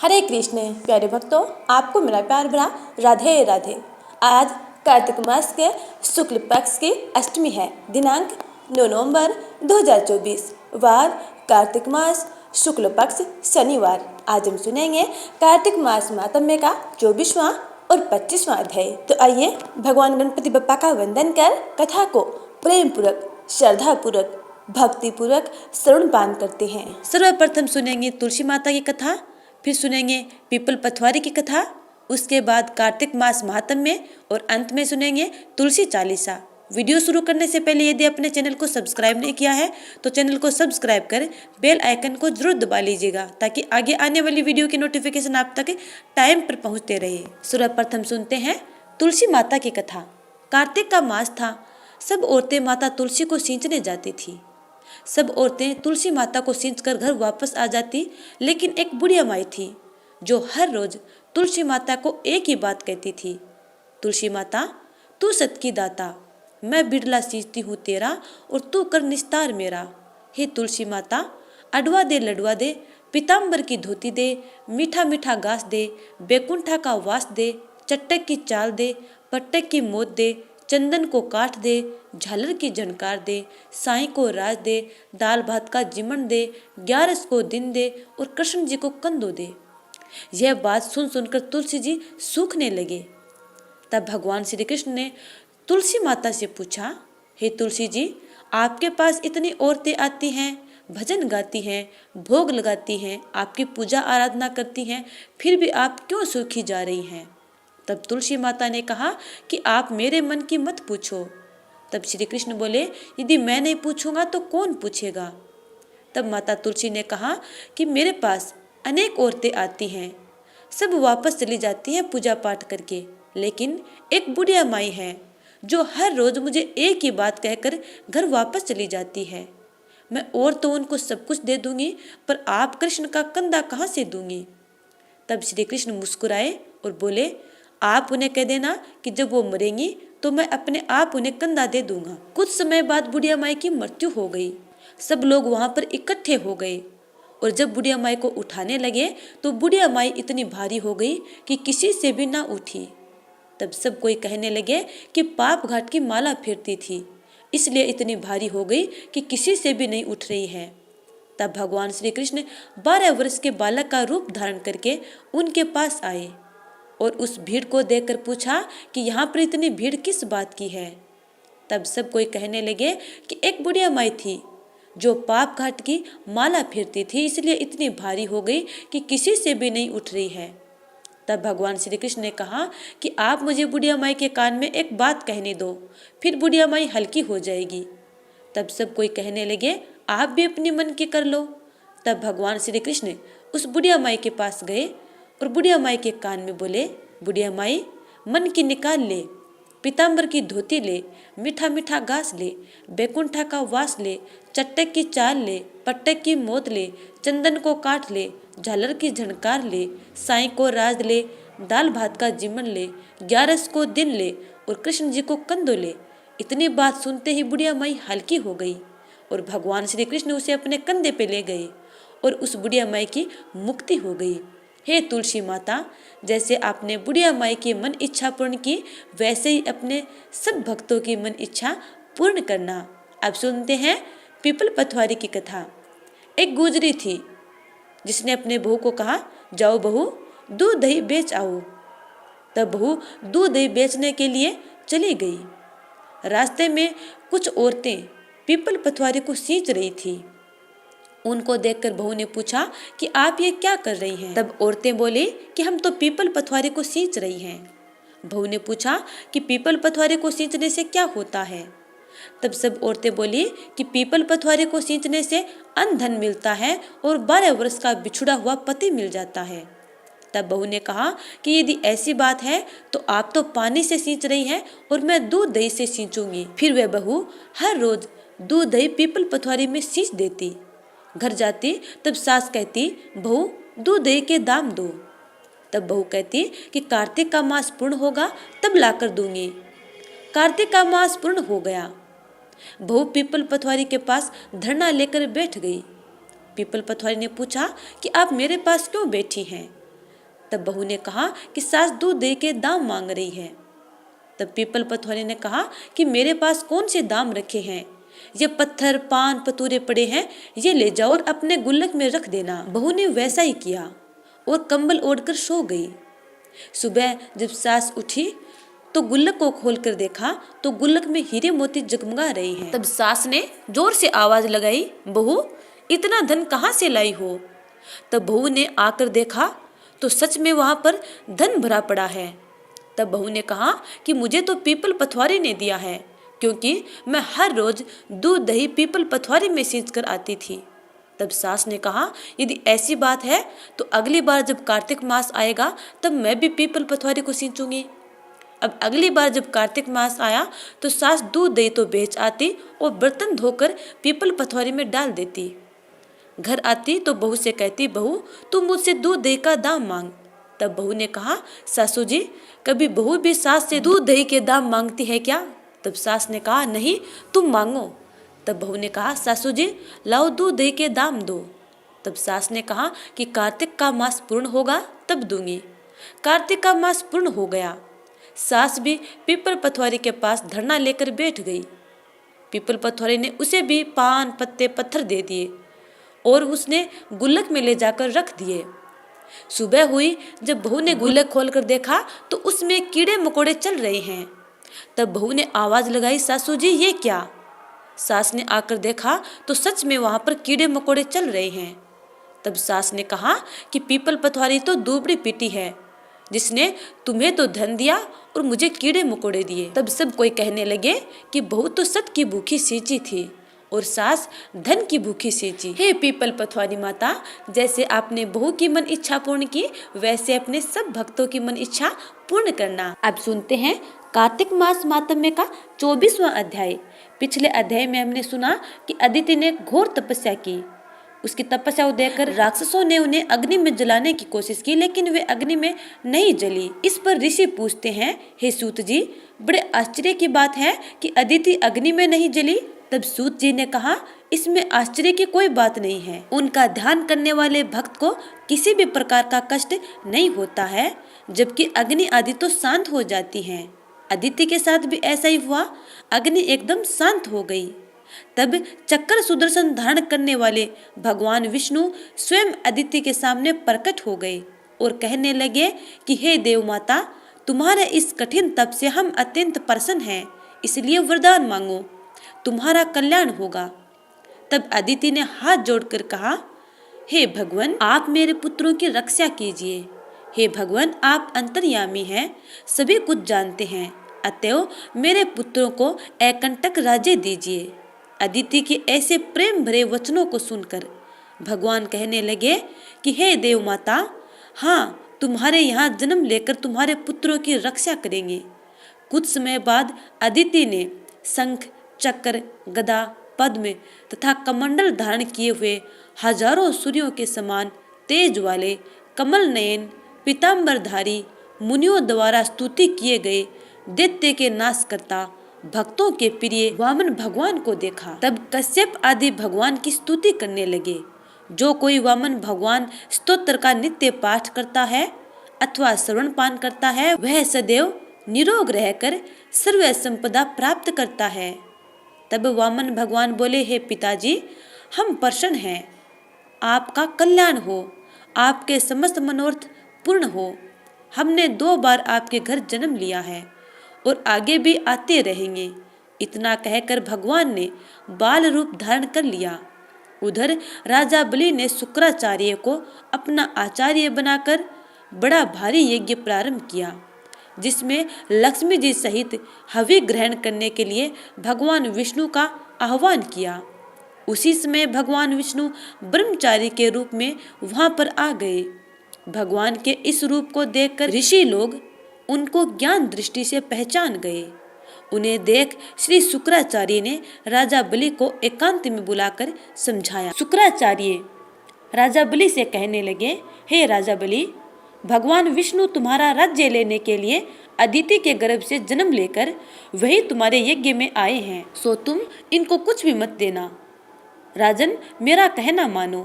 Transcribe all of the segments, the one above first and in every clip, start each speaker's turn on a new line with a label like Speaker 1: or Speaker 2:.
Speaker 1: हरे कृष्ण प्यारे भक्तों, आपको मेरा प्यार भरा राधे राधे। आज कार्तिक मास के शुक्ल पक्ष की अष्टमी है। दिनांक 9 नवंबर 2024, वार कार्तिक मास शुक्ल पक्ष शनिवार। आज हम सुनेंगे कार्तिक मास महात्म्य का 24वां और 25वां अध्याय। तो आइए भगवान गणपति बप्पा का वंदन कर कथा को प्रेम पूर्वक, श्रद्धा पूर्वक, भक्ति पूर्वक श्रवणपान करते हैं। सर्वप्रथम सुनेंगे तुलसी माता की कथा, फिर सुनेंगे पीपल पथवारी की कथा, उसके बाद कार्तिक मास महात्म्य और अंत में सुनेंगे तुलसी चालीसा। वीडियो शुरू करने से पहले यदि अपने चैनल को सब्सक्राइब नहीं किया है तो चैनल को सब्सक्राइब कर बेल आइकन को जरूर दबा लीजिएगा ताकि आगे आने वाली वीडियो की नोटिफिकेशन आप तक टाइम पर पहुंचते रहे। सर्वप्रथम सुनते हैं तुलसी माता की कथा। कार्तिक का मास था। सब औरतें माता तुलसी को सींचने जाती थी। सब औरतें तुलसी माता को सींचकर घर वापस आ जाती, लेकिन एक बुढ़िया माई थी जो हर रोज तुलसी माता को एक ही बात कहती थी, तुलसी माता तू सत की दाता, मैं बिरला सींचती हूँ तेरा और तू कर निस्तार मेरा। हे तुलसी माता, अडवा दे लडवा दे, पीताम्बर की धोती दे, मीठा मीठा घास दे, बैकुंठा का वास दे, चट्टक की चाल दे, पट्टक की मोत दे, चंदन को काट दे, झालर की झनकार दे, साईं को राज दे, दाल भात का जिमन दे, 11 को दिन दे और कृष्ण जी को कंदो दे। यह बात सुन सुनकर तुलसी जी सूखने लगे। तब भगवान श्री कृष्ण ने तुलसी माता से पूछा, हे तुलसी जी, आपके पास इतनी औरतें आती हैं, भजन गाती हैं, भोग लगाती हैं, आपकी पूजा आराधना करती हैं, फिर भी आप क्यों सूखी जा रही हैं? तब तुलसी माता ने कहा कि आप मेरे मन की मत पूछो। तब श्री कृष्ण बोले, यदि मैं नहीं पूछूंगा तो कौन पूछेगा? तब माता तुलसी ने कहा कि मेरे पास अनेक औरतें आती हैं, सब वापस चली जाती हैं पूजा पाठ करके, लेकिन एक बुढ़िया माई है जो हर रोज मुझे एक ही बात कहकर घर वापस चली जाती है। मैं और तो उनको सब कुछ दे दूंगी, पर आप कृष्ण का कंधा कहाँ से दूंगी? तब श्री कृष्ण मुस्कुराए और बोले, आप उन्हें कह देना कि जब वो मरेंगी तो मैं अपने आप उन्हें कंधा दे दूंगा। कुछ समय बाद बुढ़िया माई की मृत्यु हो गई। सब लोग वहां पर इकट्ठे हो गए और जब बुढ़िया माई को उठाने लगे तो बुढ़िया माई इतनी भारी हो गई कि किसी से भी ना उठी। तब सब कोई कहने लगे कि पाप घाट की माला फेरती थी, इसलिए इतनी भारी हो गई कि किसी से भी नहीं उठ रही है। तब भगवान श्री कृष्ण 12 वर्ष के बालक का रूप धारण करके उनके पास आए और उस भीड़ को देखकर पूछा कि यहाँ पर इतनी भीड़ किस बात की है? तब सब कोई कहने लगे कि एक बुढ़िया माई थी जो पाप घाट की माला फेरती थी, इसलिए इतनी भारी हो गई कि किसी से भी नहीं उठ रही है। तब भगवान श्री कृष्ण ने कहा कि आप मुझे बुढ़िया माई के कान में एक बात कहने दो, फिर बुढ़िया माई हल्की हो जाएगी। तब सब कोई कहने लगे, आप भी अपनी मन की कर लो। तब भगवान श्री कृष्ण उस बुढ़िया माई के पास गए और बुढ़िया माई के कान में बोले, बुढ़िया माई, मन की निकाल ले, पीताम्बर की धोती ले, मीठा मीठा घास ले, बैकुंठा का वास ले, चट्टक की चाल ले, पट्टक की मोत ले, चंदन को काट ले, झालर की झनकार ले, साईं को राज ले, दाल भात का जिमन ले, 11 को दिन ले और कृष्ण जी को कंदो ले। इतनी बात सुनते ही बुढ़िया माई हल्की हो गई और भगवान श्री कृष्ण उसे अपने कंधे पे ले गए और उस बुढ़िया माई की मुक्ति हो गई। हे तुलसी माता, जैसे आपने बुढ़िया माई की मन इच्छा पूर्ण की, वैसे ही अपने सब भक्तों की मन इच्छा पूर्ण करना। अब सुनते हैं पीपल पथवारी की कथा। एक गुजरी थी जिसने अपने बहू को कहा, जाओ बहू, दूध दही बेच आओ। तब बहू दूध दही बेचने के लिए चली गई। रास्ते में कुछ औरतें पीपल पथवारी को सींच रही थी। उनको देखकर बहू ने पूछा कि आप ये क्या कर रही हैं? तब औरतें बोली कि हम तो पीपल पथवारी को सींच रही हैं। बहू ने पूछा कि पीपल पथवारी को सींचने से क्या होता है? तब सब औरतें बोली कि पीपल पथवारी को सींचने से अन्न धन मिलता है और 12 वर्ष का बिछुड़ा हुआ पति मिल जाता है। तब बहू ने कहा कि यदि ऐसी बात है तो आप तो पानी से सींच रही हैं और मैं दूध दही से सींचूंगी। फिर वह बहू हर रोज दूध दही पीपल पथवारी में सींच देती। घर जाती तब सास कहती, बहू दूध दही के दाम दो। तब बहू कहती कि कार्तिक का मास पूर्ण होगा तब लाकर दूंगी। कार्तिक का मास पूर्ण हो गया। बहू पीपल पथवारी के पास धरना लेकर बैठ गई। पीपल पथवारी ने पूछा कि आप मेरे पास क्यों बैठी हैं? तब बहू ने कहा कि सास दूध दही के दाम मांग रही है। तब पीपल पतवारी ने कहा कि मेरे पास कौन से दाम रखे हैं, ये पत्थर पान पतूरे पड़े हैं, ये ले जाओ और अपने गुल्लक में रख देना। बहू ने वैसा ही किया और कंबल ओढ़कर सो गई। सुबह जब सास उठी तो गुल्लक को खोलकर देखा तो गुल्लक में हीरे मोती जगमगा रही हैं। तब सास ने जोर से आवाज लगाई, बहू इतना धन कहाँ से लाई हो? तब बहू ने आकर देखा तो सच में वहां पर धन भरा पड़ा है। तब बहू ने कहा कि मुझे तो पीपल पथवारी ने दिया है, क्योंकि मैं हर रोज दूध दही पीपल पथवारी में सींच कर आती थी। तब सास ने कहा, यदि ऐसी बात है तो अगली बार जब कार्तिक मास आएगा तब मैं भी पीपल पथवारी को सींचूंगी। अब अगली बार जब कार्तिक मास आया तो सास दूध दही तो बेच आती और बर्तन धोकर पीपल पथवारी में डाल देती। घर आती तो बहू से कहती, बहू तू मुझसे दूध दही का दाम मांग। तब बहू ने कहा, सासू जी कभी बहू भी सास से दूध दही के दाम मांगती है क्या? तब सास ने कहा, नहीं तुम मांगो। तब बहू ने कहा, सासू जी लाओ दूध दही के दाम दो। तब सास ने कहा कि कार्तिक का मास पूर्ण होगा तब दूंगी। कार्तिक का मास पूर्ण हो गया। सास भी पीपल पथवारी के पास धरना लेकर बैठ गई। पीपल पथवारी ने उसे भी पान पत्ते पत्थर दे दिए और उसने गुल्लक में ले जाकर रख दिए। सुबह हुई जब बहू ने गुल्लक खोलकर देखा तो उसमें कीड़े मकोड़े चल रहे हैं। तब बहू ने आवाज लगाई, सासू जी ये क्या? सास ने आकर देखा तो सच में वहां पर कीड़े मकोड़े चल रहे हैं। तब सास ने कहा कि पीपल पथवारी तो दूबड़ी पीटी है, जिसने तुम्हें तो धन दिया और मुझे कीड़े मकोड़े दिए। तब सब कोई कहने लगे कि बहू तो सत की भूखी सींची थी और सास धन की भूखी सींची। हे पीपल पथवारी माता, जैसे आपने बहू की मन इच्छा पूर्ण की, वैसे अपने सब भक्तों की मन इच्छा पूर्ण करना। अब सुनते हैं कार्तिक मास मातम्य का 24वां अध्याय। पिछले अध्याय में हमने सुना कि अदिति ने घोर तपस्या की। उसकी तपस्या को देखकर राक्षसों ने उन्हें अग्नि में जलाने की कोशिश की, लेकिन वे अग्नि में नहीं जली। इस पर ऋषि पूछते हैं, हे सूत जी बड़े आश्चर्य की बात है कि अदिति अग्नि में नहीं जली। तब सूत जी ने कहा, इसमें आश्चर्य की कोई बात नहीं है। उनका ध्यान करने वाले भक्त को किसी भी प्रकार का कष्ट नहीं होता है, जबकि अग्नि आदि तो शांत हो जाती हैं। अदिति के साथ भी ऐसा ही हुआ, अग्नि एकदम शांत हो गई। तब चक्र सुदर्शन धारण करने वाले भगवान विष्णु स्वयं अदिति के सामने प्रकट हो गए और कहने लगे कि हे देव माता, तुम्हारे इस कठिन तप से हम अत्यंत प्रसन्न हैं, इसलिए वरदान मांगो, तुम्हारा कल्याण होगा। तब अदिति ने हाथ जोड़कर कहा, हे भगवान आप मेरे पुत्रों की रक्षा कीजिए। हे भगवान आप अंतर्यामी हैं, सभी कुछ जानते हैं, अतएव मेरे पुत्रों को एकंटक राज्य दीजिए। अदिति के ऐसे प्रेम भरे वचनों को सुनकर भगवान कहने लगे कि हे देव माता, हाँ तुम्हारे यहाँ जन्म लेकर तुम्हारे पुत्रों की रक्षा करेंगे। कुछ समय बाद अदिति ने शंख चक्र गदा पद्म तथा कमंडल धारण किए हुए हजारों सूर्यों के समान तेज वाले कमल नयन पीताम्बरधारी मुनियों द्वारा स्तुति किए गए दैत्य के नाश करता भक्तों के प्रिय वामन भगवान को देखा। तब कश्यप आदि भगवान की स्तुति करने लगे। जो कोई वामन भगवान स्तोत्र का नित्य पाठ करता है अथवा श्रवण पान करता है, वह सदैव निरोग रहकर सर्व संपदा प्राप्त करता है। तब वामन भगवान बोले, हे पिताजी हम प्रसन्न हैं, आपका कल्याण हो, आपके समस्त मनोरथ पूर्ण हो। हमने 2 बार आपके घर जन्म लिया है और आगे भी आते रहेंगे। इतना कहकर भगवान ने बाल रूप धारण कर लिया। उधर राजा बलि ने शुक्राचार्य को अपना आचार्य बनाकर बड़ा भारी यज्ञ प्रारंभ किया, जिसमें लक्ष्मी जी सहित हवि ग्रहण करने के लिए भगवान विष्णु का आह्वान किया। उसी समय भगवान विष्णु ब्रह्मचारी के रूप में वहां पर आ गए। भगवान के इस रूप को देखकर ऋषि लोग उनको ज्ञान दृष्टि से पहचान गए। उन्हें देख श्री शुक्राचार्य ने राजा बलि को एकांत में बुलाकर समझाया। शुक्राचार्य राजा बलि से कहने लगे, हे राजा बलि, भगवान विष्णु तुम्हारा राज्य लेने के लिए अदिति के गर्भ से जन्म लेकर वही तुम्हारे यज्ञ में आए हैं, सो तुम इनको कुछ भी मत देना। राजन मेरा कहना मानो,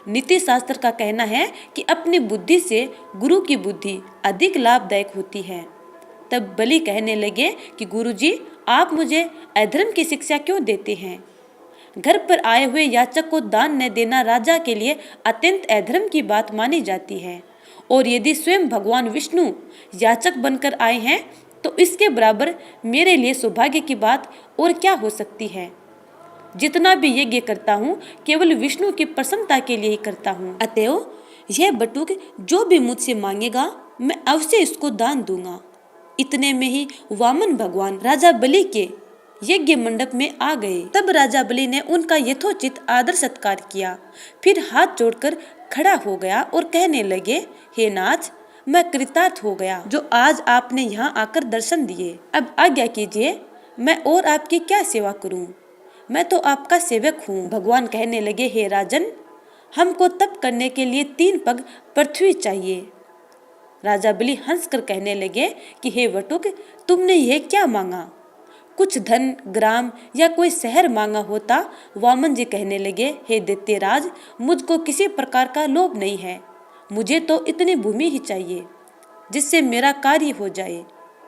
Speaker 1: नीति शास्त्र का कहना है कि अपनी बुद्धि से गुरु की बुद्धि अधिक लाभदायक होती है। तब बलि कहने लगे कि गुरुजी, आप मुझे अधर्म की शिक्षा क्यों देते हैं? घर पर आए हुए याचक को दान न देना राजा के लिए अत्यंत अधर्म की बात मानी जाती है, और यदि स्वयं भगवान विष्णु याचक बनकर आए हैं तो इसके बराबर मेरे लिए सौभाग्य की बात और क्या हो सकती है। जितना भी यज्ञ करता हूँ केवल विष्णु की प्रसन्नता के लिए ही करता हूँ। अतएव यह बटुक जो भी मुझसे मांगेगा मैं अवश्य इसको दान दूंगा। इतने में ही वामन भगवान राजा बलि के यज्ञ मंडप में आ गए। तब राजा बलि ने उनका यथोचित आदर सत्कार किया, फिर हाथ जोड़कर खड़ा हो गया और कहने लगे, हे नाथ, मैं कृतार्थ हो गया जो आज आपने यहाँ आकर दर्शन दिए। अब आज्ञा कीजिए, मैं और आपकी क्या सेवा करूं? मैं तो आपका सेवक हूँ। भगवान कहने लगे, हे राजन, हमको तप करने के लिए 3 पग पृथ्वी चाहिए। राजा बलि हंसकर कहने लगे कि हे वटुक, तुमने यह क्या मांगा? कुछ धन, ग्राम या कोई शहर मांगा होता। वामन जी कहने लगे, हे दैत्यराज, मुझको किसी प्रकार का लोभ नहीं है। मुझे तो इतनी भूमि ही चाहिए जिससे मेरा कार्य हो जाए।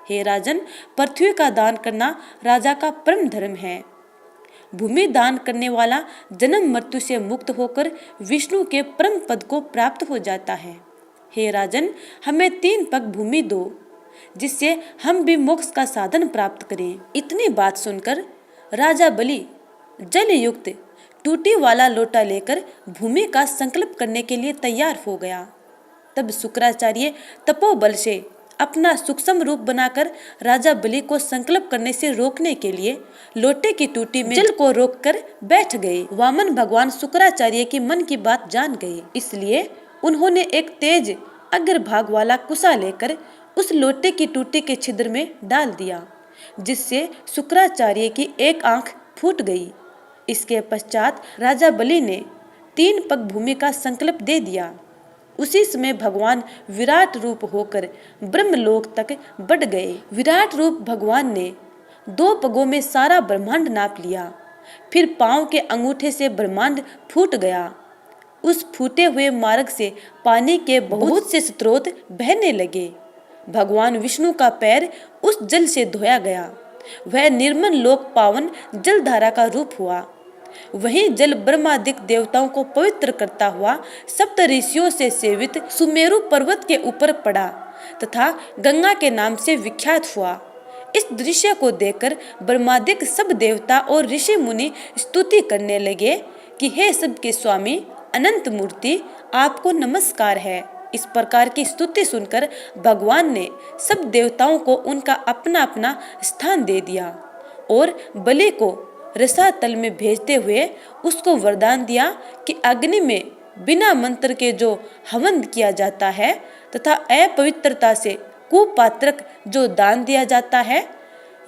Speaker 1: हे राजन, पृथ्वी का दान करना राजा का परम धर्म है। भूमि दान करने वाला जन्म मृत्यु से मुक्त होकर विष्णु के परम पद को प्राप्त हो जाता है। हे राजन, हमें 3 पग भूमि दो जिससे हम भी मोक्ष का साधन प्राप्त करें। इतनी बात सुनकर राजा बलि जल युक्त टूटी वाला लोटा लेकर भूमि का संकल्प करने के लिए तैयार हो गया। तब शुक्राचार्य तपोबल से अपना सूक्ष्म रूप बनाकर राजा बलि को संकल्प करने से रोकने के लिए लोटे की टूटी में जल को रोककर बैठ गए। वामन भगवान शुक्राचार्य की मन की बात जान गए, इसलिए उन्होंने एक तेज अग्रभाग वाला कुसा लेकर उस लोटे की टूटी के छिद्र में डाल दिया, जिससे शुक्राचार्य की एक आंख फूट गई। इसके पश्चात राजा बलि ने 3 पग भूमि का संकल्प दे दिया। उसी समय भगवान विराट रूप होकर ब्रह्मलोक तक बढ़ गए। विराट रूप भगवान ने 2 पगों में सारा ब्रह्मांड नाप लिया। फिर पांव के अंगूठे से ब्रह्मांड फूट गया। उस फूटे हुए मार्ग से पानी के बहुत से स्रोत बहने लगे। भगवान विष्णु का पैर उस जल से धोया गया। वह निर्मल लोक पावन जलधारा का रूप हुआ। वहीं जल ब्रह्मादिक देवताओं को पवित्र करता हुआ सप्त ऋषियों से सेवित सुमेरु पर्वत के ऊपर पड़ा तथा गंगा के नाम से विख्यात हुआ। इस दृश्य को देखकर ब्रह्मादिक सब देवता और ऋषि मुनि स्तुति करने लगे कि हे सबके स्वामी अनंत मूर्ति, आपको नमस्कार है। इस प्रकार की स्तुति सुनकर भगवान ने सब देवताओं को उनका अपना अपना स्थान दे दिया और बलि को रसातल में भेजते हुए उसको वरदान दिया कि अग्नि में बिना मंत्र के जो हवन किया जाता है तथा अपवित्रता से कुपात्रक जो दान दिया जाता है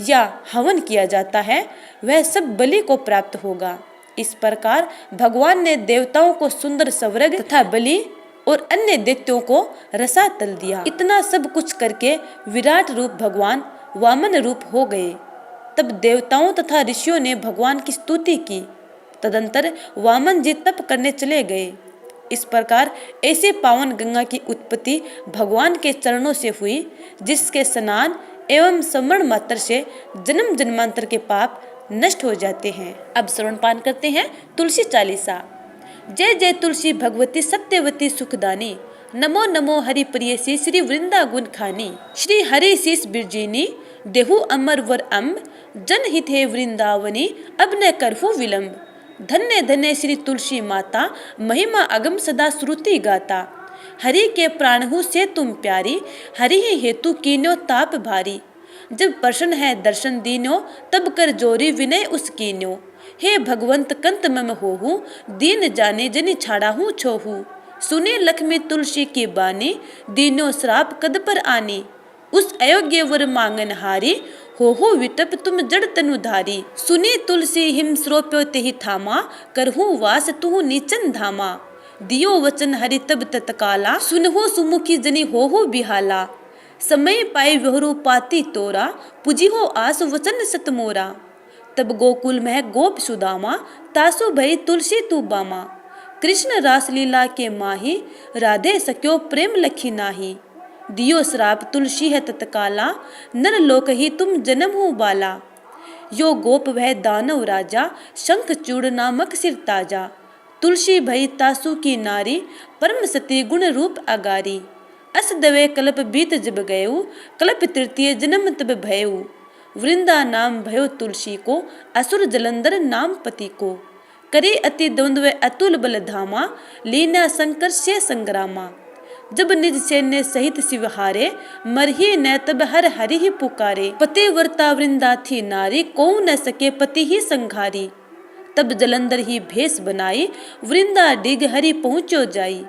Speaker 1: या हवन किया जाता है, वह सब बलि को प्राप्त होगा। इस प्रकार भगवान ने देवताओं को सुंदर स्वर्ग तथा बलि और अन्य दैत्यों को रसातल दिया। इतना सब कुछ करके विराट रूप भगवान वामन रूप हो गए। तब देवताओं तथा ऋषियों ने भगवान की स्तुति की। तदंतर वामन जी तप करने चले गए। इस प्रकार ऐसे पावन गंगा की उत्पत्ति भगवान के चरणों से हुई, जिसके स्नान एवं स्मरण मात्र से जन्म जन्मांतर के पाप नष्ट हो जाते हैं। अब श्रवण पान करते हैं तुलसी चालीसा। जय जय तुलसी भगवती सत्यवती सुखदानी, नमो नमो हरि प्रियसी श्री वृंदा गुण खानी। श्री हरि शीस बिरजीनी, देहु अमर वर अम्ब, जन हित है वृंदावनी, अब न करहु विलंब। धन्य धन्य श्री तुलसी माता, महिमा अगम सदा श्रुति गाता। हरि के प्राणहु से तुम प्यारी, हरि ही हेतु कीन्यो ताप भारी। जब प्रसन्न है दर्शन दीन्यो, तब कर जोरी विनय उस कीन्यो। हे भगवंत कंत मम होहु, दीन जाने जनि छाड़ा हूँ छोहू। सुने लक्ष्मी तुलसी की बानी, दीनो श्राप कद पर आनी। उस अयोग्य वर मांगन हारी, हो विटप तुम जड़ तनुधारी। सुनी तुलसी हिम श्रोप्यो तेहि थामा, करहूँ वास तुहु नीचन धामा। दियो वचन हरि तब तत्काला, सुनहु सुमुखी जनि हो बिहाला। समय पाए वहरू पाती तोरा, पुजी हो आस वचन सत मोरा। तब गोकुल में गोप सुदामा, तासु भई तुलसी तू बामा। कृष्ण रासलीला के माही, राधे सक्यो प्रेम लखी नाही। दियो श्राप तुलसी है तत्काला, नर लोक ही तुम जन्म हो बाला। यो गोप वह दानव राजा, शंख चूड़ नामक सिर ताजा। तुलसी भई तासु की नारी, परम सती गुण रूप अगारी। अस दवे कल्प बीत जब गयऊ, कल्प तृतीय जन्म तब भयऊ। वृंदा नाम भयो तुलसी को, असुर जलंधर नाम पति को। करे अति द्वंद्व अतुल बल धामा, लीना शंकर से संग्रामा। जब निज सैन्य सहित शिव हारे, मरही न तब हर हरि ही पुकारे। पतिव्रता वृंदा थी नारी, को न सके पति ही संघारी। तब जलंधर ही भेष बनाई, वृंदा डिग हरि पहुँचो जाई।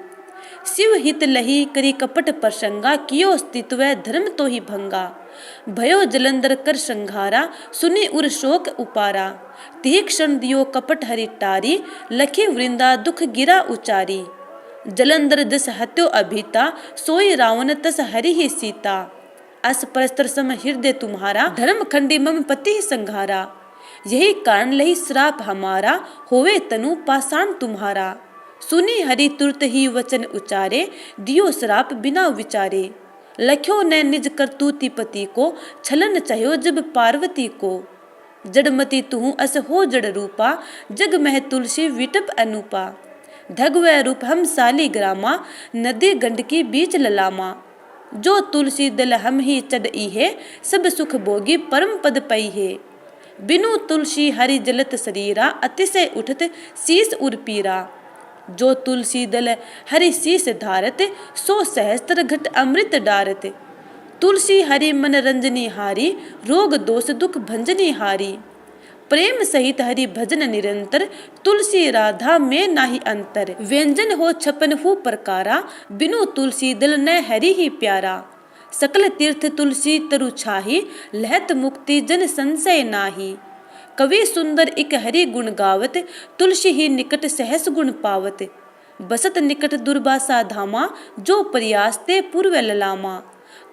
Speaker 1: शिव हित लही करी कपट प्रसंगा, कियो अस्तित्व धर्म तो ही भंगा। भयो जलंधर कर संघारा, सुनी उर शोक उपारा। तिह क्षण दियो कपट हरि टारी, लखी वृंदा दुख गिरा उचारी। जलंधर दस हत्यो अभिता, सोई रावण तस हरि ही सीता। अस परस्तर सम हृदय तुम्हारा, धर्म खंडी मम पति ही संघारा। यही कारण लही श्राप हमारा, होवे तनु पाषाण तुम्हारा। सुनी हरि तुरत ही वचन उचारे, दियो श्राप बिना विचारे। लख्यो ने निज करतूति पति को, छलन चह्यो जब पार्वती को। जड़मती तुहु अस हो जड़ रूपा, जग मह तुलसी विटप अनुपा। धगवै रूप हम साली ग्रामा, नदी गंडकी बीच ललामा। जो तुलसी दल हम ही चढ़ई है, सब सुख भोगी परम पद पई है। बिनु तुलसी हरि जलत शरीरा, अतिशय उठत शीस उर्पीरा। जो तुलसी दल हरि शीस धारत, सो सहस्त्र घट अमृत डारत। तुलसी हरि मन रंजनी हारी, रोग दोष दुख भंजनी हारी। प्रेम सहित हरि भजन निरंतर, तुलसी राधा में नाही अंतर। व्यंजन हो छपन हु प्रकारा, बिनु तुलसी दल न हरि ही प्यारा। सकल तीर्थ तुलसी तरु छाही, लहत मुक्ति जन संशय नाही। कवि सुंदर इक हरि गुण गावत, तुलसी ही निकट सहस गुण पावत। बसत निकट दुर्वासा धामा, जो प्रयास ते पूर्व ललामा।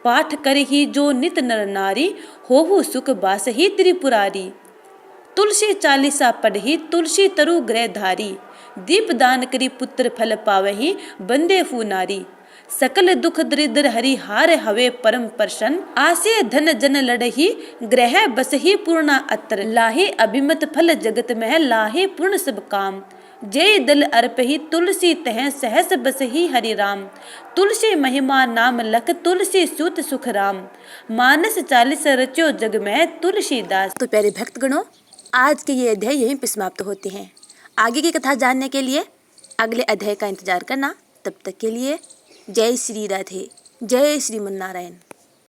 Speaker 1: पाठ कर ही जो नित नर नारी, होहु सुख बास ही त्रिपुरारी। तुलसी चालीसा पढ़ही, तुलसी तरु ग्रह धारी। दीप दान करी पुत्र फल पावही, बंदे फू नारी। सकल दुख दरिद्र हरि हार हवे परम प्रसन्न। आसे धन जन लड़ही, ग्रह बसही पूर्णा अत्र। लाहे अभिमत फल जगत में, लाहे पूर्ण सब काम। जय दल अर्पही तुलसी तह, सहस बसही हरि राम। तुलसी महिमा नाम लख, तुलसी सूत सुख राम। मानस 40 रचो जग में, तुलसीदास। तो प्यारे भक्तगणों, आज के ये अध्याय यहीं पे समाप्त होते हैं। आगे की कथा जानने के लिए अगले अध्याय का इंतजार करना। तब तक के लिए जय श्री राधे, जय श्रीमन नारायण।